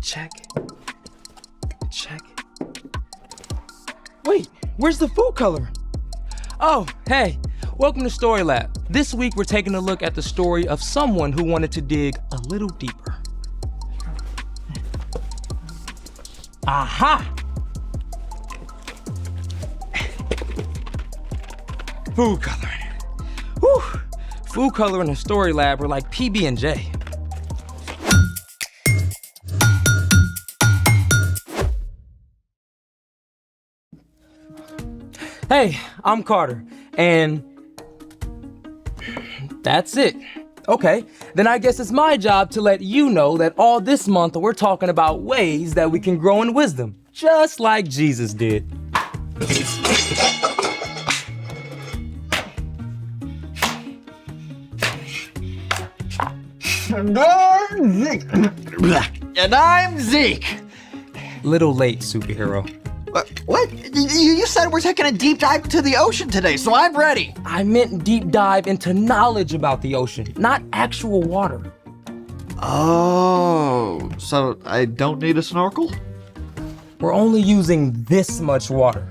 Check. Check. Wait, where's the food coloring? Oh, hey, welcome to Story Lab. This week we're taking a look at the story of someone who wanted to dig a little deeper. Aha! Food coloring. Whew! Food coloring and Story Lab were like PB&J. Hey, I'm Carter, and that's it. Okay, then I guess it's my job to let you know that all this month we're talking about ways that we can grow in wisdom, just like Jesus did. And I'm Zeke. Little late, superhero. What? You said we're taking a deep dive into the ocean today, so I'm ready. I meant deep dive into knowledge about the ocean, not actual water. Oh, so I don't need a snorkel? We're only using this much water.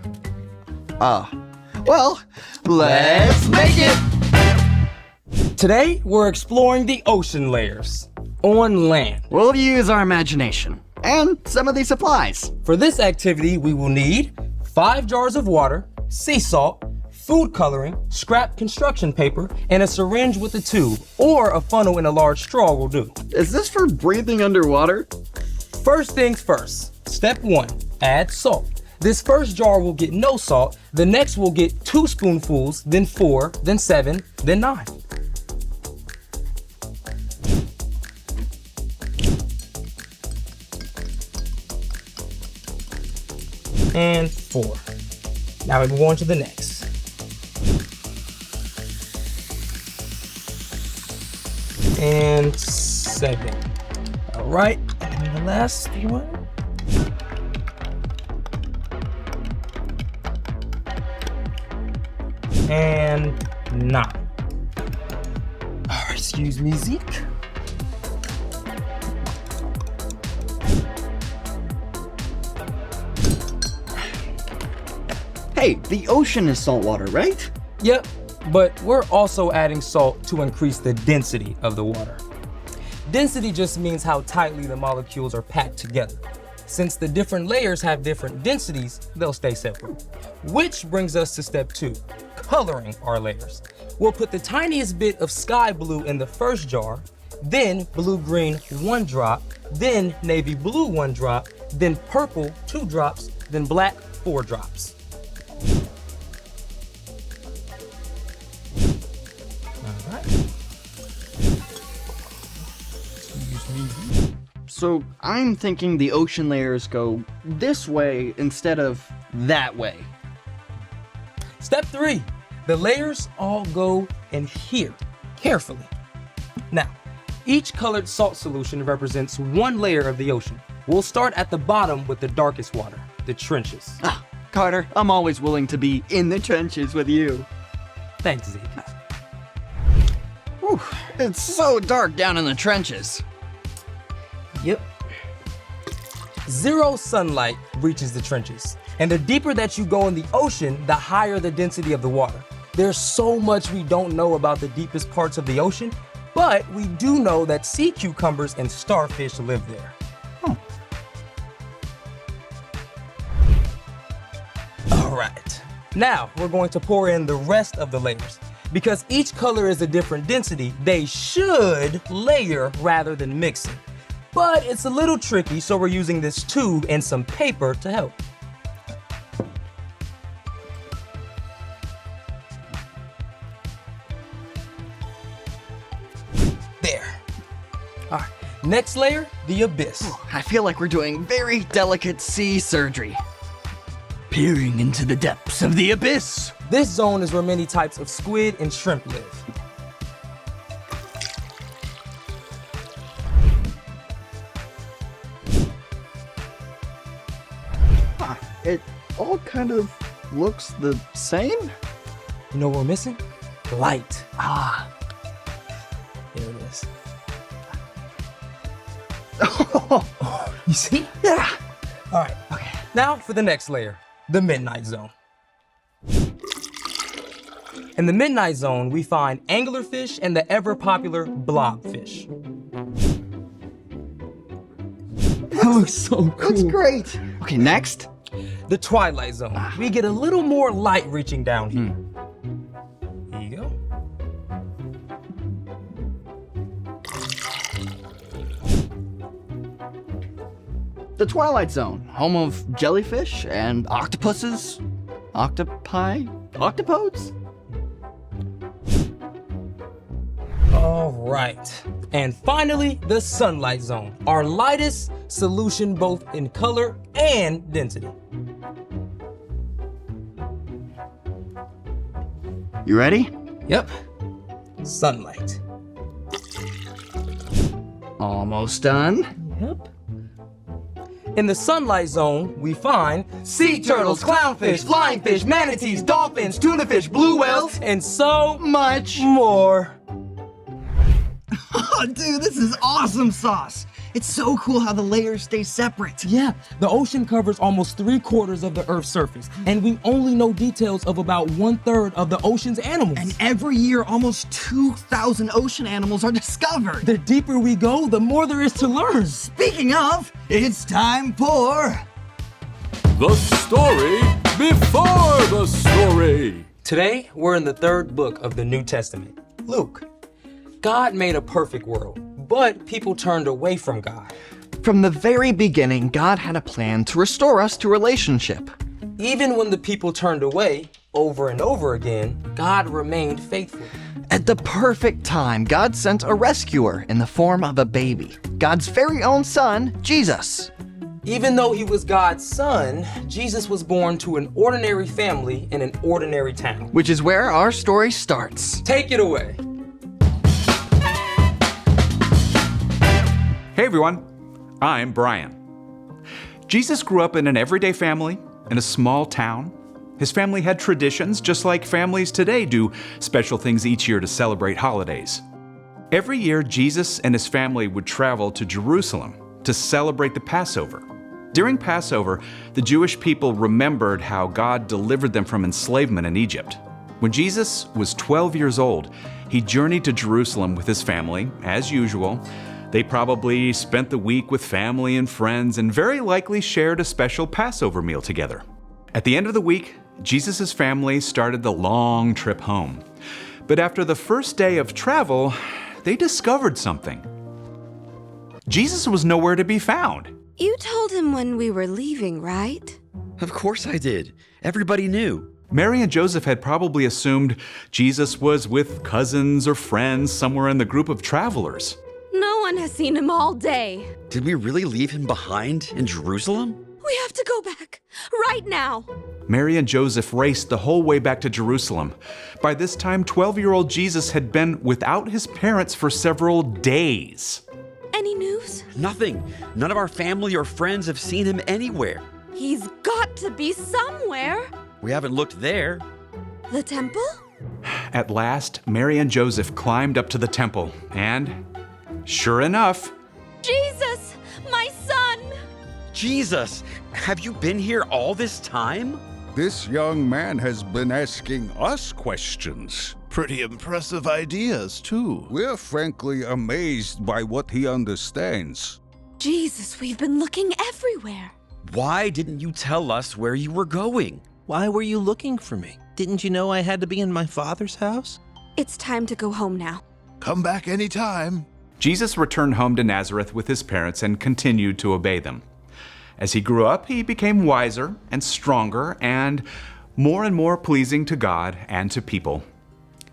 Well, let's make it. Today, we're exploring the ocean layers on land. We'll use our imagination and some of these supplies. For this activity, we will need 5 jars of water, sea salt, food coloring, scrap construction paper, and a syringe with a tube, or a funnel in a large straw will do. Is this for breathing underwater? First things first. Step 1, add salt. This first jar will get no salt, the next will get 2 spoonfuls, then 4, then 7, then 9. And 4. Now we move on to the next. And 7. All right, and the last one. And 9. Oh, excuse me, Zeke. Hey, the ocean is saltwater, right? Yep, but we're also adding salt to increase the density of the water. Density just means how tightly the molecules are packed together. Since the different layers have different densities, they'll stay separate. Which brings us to step 2, coloring our layers. We'll put the tiniest bit of sky blue in the first jar, then blue-green 1 drop, then navy blue 1 drop, then purple 2 drops, then black 4 drops. So I'm thinking the ocean layers go this way instead of that way. Step 3, the layers all go in here, carefully. Now, each colored salt solution represents 1 layer of the ocean. We'll start at the bottom with the darkest water, the trenches. Carter, I'm always willing to be in the trenches with you. Thanks, Zeke. Whew, it's so dark down in the trenches. Yep. 0 sunlight reaches the trenches. And the deeper that you go in the ocean, the higher the density of the water. There's so much we don't know about the deepest parts of the ocean, but we do know that sea cucumbers and starfish live there. All right. Now we're going to pour in the rest of the layers. Because each color is a different density, they should layer rather than mixing. But it's a little tricky, so we're using this tube and some paper to help. There. All right, next layer, the abyss. I feel like we're doing very delicate sea surgery. Peering into the depths of the abyss. This zone is where many types of squid and shrimp live. It all kind of looks the same. You know what we're missing? Light. Here it is. You see? Yeah. All right. Okay. Now for the next layer, the midnight zone. In the midnight zone, we find anglerfish and the ever-popular blobfish. That looks so cool. That's great. Okay, next. The twilight zone. We get a little more light reaching down here. Here you go. The Twilight Zone, home of jellyfish and octopuses, octopi, octopodes? All right. And finally, the sunlight zone, our lightest solution both in color and density. You ready? Yep. Sunlight. Almost done. Yep. In the sunlight zone, we find sea turtles, clownfish, flying fish, manatees, dolphins, tuna fish, blue whales, and so Much. more. Oh, dude, this is awesome sauce. It's so cool how the layers stay separate. Yeah, the ocean covers almost 3/4 of the Earth's surface, and we only know details of about 1/3 of the ocean's animals. And every year, almost 2,000 ocean animals are discovered. The deeper we go, the more there is to learn. Speaking of, it's time for... The story before the story. Today, we're in the 3rd book of the New Testament, Luke. God made a perfect world, but people turned away from God. From the very beginning, God had a plan to restore us to relationship. Even when the people turned away over and over again, God remained faithful. At the perfect time, God sent a rescuer in the form of a baby, God's very own son, Jesus. Even though he was God's son, Jesus was born to an ordinary family in an ordinary town. Which is where our story starts. Take it away. Hey everyone, I'm Brian. Jesus grew up in an everyday family in a small town. His family had traditions just like families today do special things each year to celebrate holidays. Every year, Jesus and his family would travel to Jerusalem to celebrate the Passover. During Passover, the Jewish people remembered how God delivered them from enslavement in Egypt. When Jesus was 12 years old, he journeyed to Jerusalem with his family, as usual. They probably spent the week with family and friends and very likely shared a special Passover meal together. At the end of the week, Jesus' family started the long trip home. But after the first day of travel, they discovered something. Jesus was nowhere to be found. You told him when we were leaving, right? Of course I did. Everybody knew. Mary and Joseph had probably assumed Jesus was with cousins or friends somewhere in the group of travelers. No one has seen him all day. Did we really leave him behind in Jerusalem? We have to go back, right now. Mary and Joseph raced the whole way back to Jerusalem. By this time, 12-year-old Jesus had been without his parents for several days. Any news? Nothing. None of our family or friends have seen him anywhere. He's got to be somewhere. We haven't looked there. The temple? At last, Mary and Joseph climbed up to the temple, and sure enough, Jesus, my son! Jesus, have you been here all this time? This young man has been asking us questions. Pretty impressive ideas, too. We're frankly amazed by what he understands. Jesus, we've been looking everywhere. Why didn't you tell us where you were going? Why were you looking for me? Didn't you know I had to be in my father's house? It's time to go home now. Come back anytime. Jesus returned home to Nazareth with his parents and continued to obey them. As he grew up, he became wiser and stronger and more pleasing to God and to people.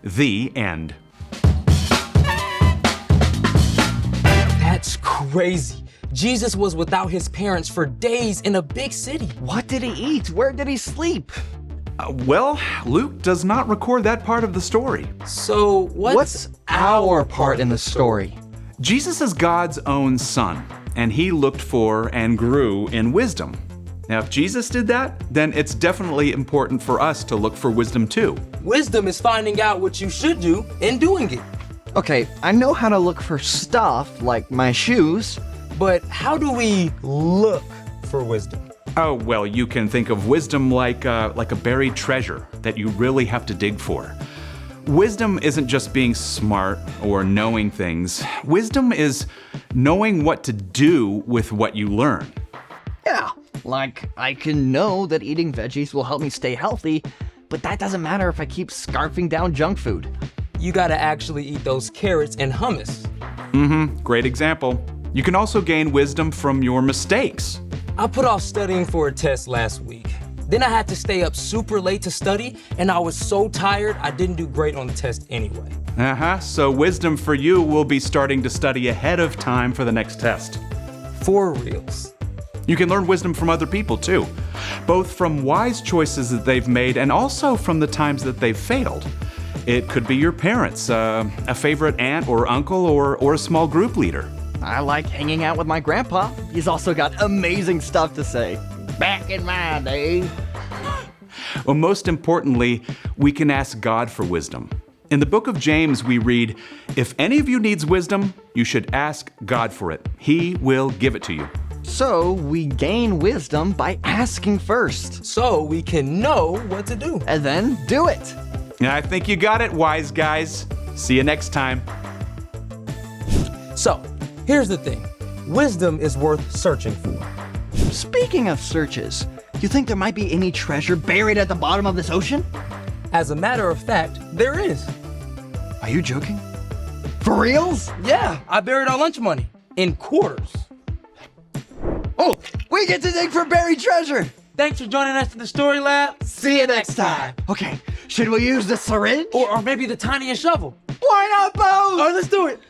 The end. That's crazy. Jesus was without his parents for days in a big city. What did he eat? Where did he sleep? Well, Luke does not record that part of the story. So What's our part in the story? Jesus is God's own son, and he looked for and grew in wisdom. Now, if Jesus did that, then it's definitely important for us to look for wisdom too. Wisdom is finding out what you should do and doing it. Okay, I know how to look for stuff like my shoes, But how do we look for wisdom? Oh, well, you can think of wisdom like a buried treasure that you really have to dig for. Wisdom isn't just being smart or knowing things. Wisdom is knowing what to do with what you learn. Yeah, like I can know that eating veggies will help me stay healthy, but that doesn't matter if I keep scarfing down junk food. You gotta actually eat those carrots and hummus. Great example. You can also gain wisdom from your mistakes. I put off studying for a test last week. Then I had to stay up super late to study, and I was so tired I didn't do great on the test anyway. So wisdom for you will be starting to study ahead of time for the next test. For reals. You can learn wisdom from other people too, both from wise choices that they've made and also from the times that they've failed. It could be your parents, a favorite aunt or uncle, or a small group leader. I like hanging out with my grandpa. He's also got amazing stuff to say. Back in my day. Well, most importantly, we can ask God for wisdom. In the book of James, we read, "If any of you needs wisdom, you should ask God for it. He will give it to you." So we gain wisdom by asking first, So we can know what to do. and then do it. I think you got it, wise guys. See you next time. So, here's the thing. Wisdom is worth searching for. Speaking of searches, you think there might be any treasure buried at the bottom of this ocean? As a matter of fact, there is. Are you joking? For reals? Yeah, I buried our lunch money in quarters. Oh, we get to dig for buried treasure. Thanks for joining us for the Story Lab. See you next time. Okay, should we use the syringe? Or maybe the tiniest shovel. Why not both? All right, let's do it.